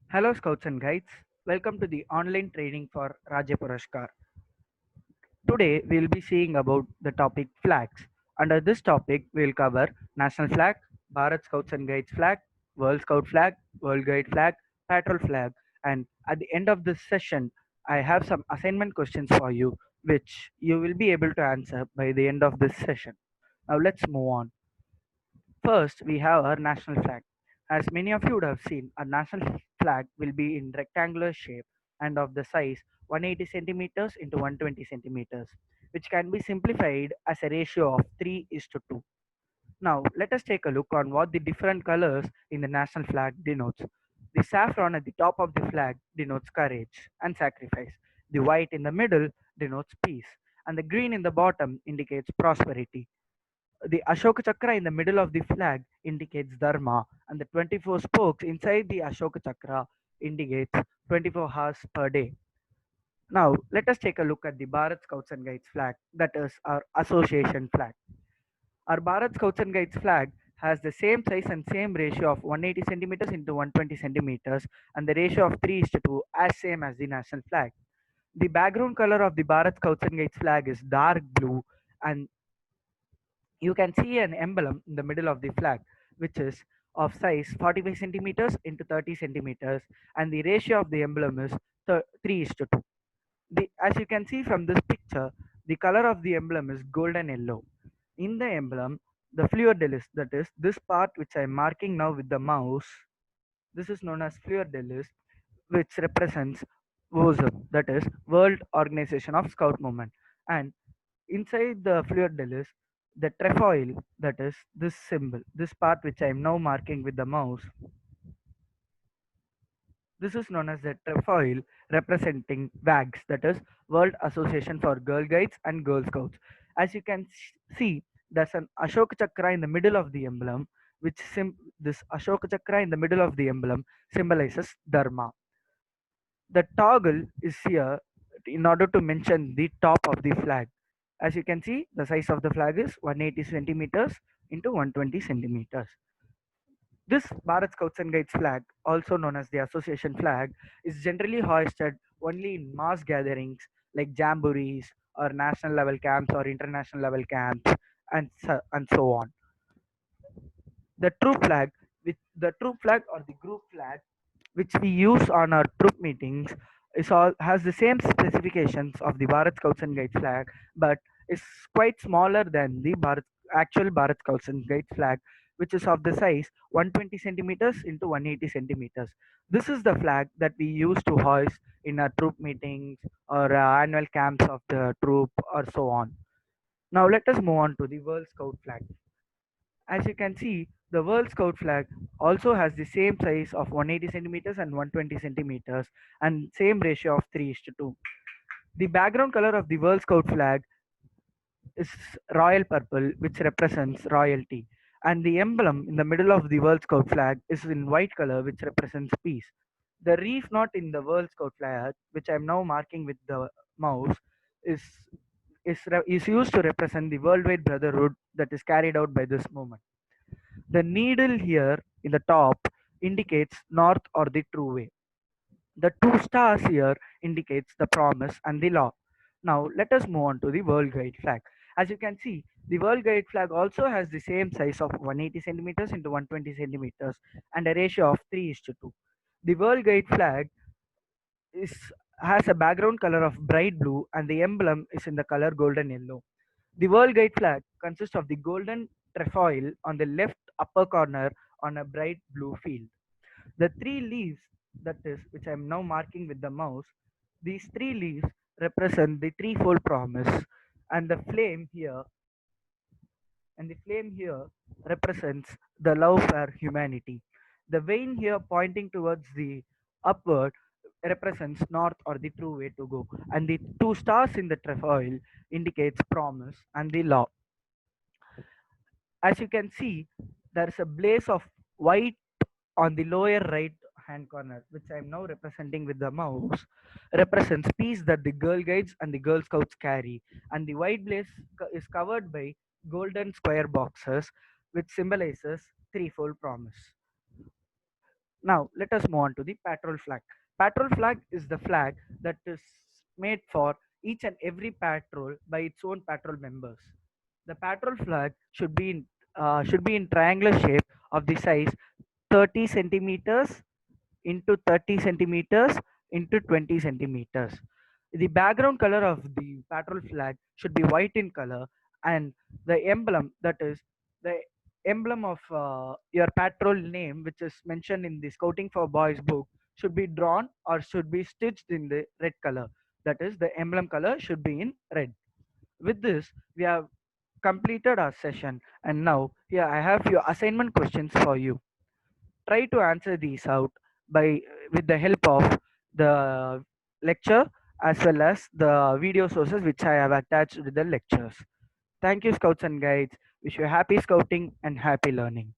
Hello, Scouts and Guides. Welcome to the online training for Rajya Purashkar. Today, we'll be seeing about the topic flags. Under this topic, we'll cover National Flag, Bharat Scouts and Guides flag, World Scout flag, World Guide flag, Patrol flag, and at the end of this session, I have some assignment questions for you, which you will be able to answer by the end of this session. Now, let's move on. First, we have our national flag. As many of you would have seen, a national flag will be in rectangular shape and of the size 180 centimeters into 120 centimeters, which can be simplified as a ratio of 3 is to 2. Now, let us take a look on what the different colors in the national flag denotes. The saffron at the top of the flag denotes courage and sacrifice. The white in the middle denotes peace, and the green in the bottom indicates prosperity. The Ashoka Chakra in the middle of the flag indicates Dharma, and the 24 spokes inside the Ashoka Chakra indicates 24 hours per day. Now, let us take a look at the Bharat Scouts and Guides flag, that is our association flag. Our Bharat Scouts and Guides flag has the same size and same ratio of 180 centimeters into 120 centimeters, and the ratio of 3 is to 2, as same as the national flag. The background color of the Bharat Scouts and Guides flag is dark blue, and you can see an emblem in the middle of the flag, which is of size 45 centimeters into 30 centimeters, and the ratio of the emblem is 3 is to 2. As you can see from this picture, the color of the emblem is golden yellow. In the emblem, the fleur de lis, that is this part which I am marking now with the mouse, this is known as fleur de lis, which represents WOSM, that is World Organization of Scout Movement. And inside the fleur de lis, the trefoil, that is this symbol, this part which I am now marking with the mouse, this is known as the trefoil representing WAGs, that is World Association for Girl Guides and Girl Scouts. As you can see, there's an Ashoka Chakra in the middle of the emblem, this Ashoka Chakra in the middle of the emblem symbolizes Dharma. The toggle is here in order to mention the top of the flag. As you can see, the size of the flag is 180 centimeters into 120 centimeters. This Bharat Scouts and Guides flag, also known as the association flag, is generally hoisted only in mass gatherings like jamborees or national level camps or international level camps, and so on. The true flag, with the true flag or the group flag, which we use on our troop meetings, is all has the same specifications of the Bharat Scouts and Guides flag, but is quite smaller than the actual Bharat Scouts and Guides flag, which is of the size 120 centimeters into 180 centimeters. This is the flag that we use to hoist in our troop meetings or annual camps of the troop or so on. Now let us move on to the World Scout flag. As you can see, the World Scout flag also has the same size of 180 centimeters and 120 centimeters and same ratio of 3 is to 2. The background color of the World Scout flag is royal purple, which represents royalty. And the emblem in the middle of the World Scout flag is in white color, which represents peace. The reef knot in the World Scout flag, which I am now marking with the mouse, is is used to represent the worldwide brotherhood that is carried out by this movement. The needle here in the top indicates north or the true way. The two stars here indicates the promise and the law. Now let us move on to the World Guide flag. As you can see, the World Guide flag also has the same size of 180 centimeters into 120 centimeters and a ratio of 3 is to 2. The World Guide flag is has a background color of bright blue and the emblem is in the color golden yellow. The World Guide flag consists of the golden trefoil on the left upper corner on a bright blue field. The three leaves, that is, which I am now marking with the mouse, these three leaves represent the threefold promise, and the flame here represents the love for humanity. The vein here pointing towards the upward represents north or the true way to go, and the two stars in the trefoil indicates promise and the law. As you can see, there is a blaze of white on the lower right hand corner, which I am now representing with the mouse, represents peace that the Girl Guides and the Girl Scouts carry, and the white blaze is covered by golden square boxes, which symbolizes threefold promise. Now, let us move on to the patrol flag. Patrol flag is the flag that is made for each and every patrol by its own patrol members. The patrol flag should be in triangular shape of the size 30 centimeters into 30 centimeters into 20 centimeters. The background color of the patrol flag should be white in color, and the emblem, that is the emblem of your patrol name, which is mentioned in the Scouting for Boys book, should be drawn or should be stitched in the red color. That is, the emblem color should be in red. With this, we have completed our session, and now here I have few assignment questions for you. Try to answer these out by with the help of the lecture as well as the video sources which I have attached with the lectures. Thank you, scouts and guides. Wish you happy scouting and happy learning.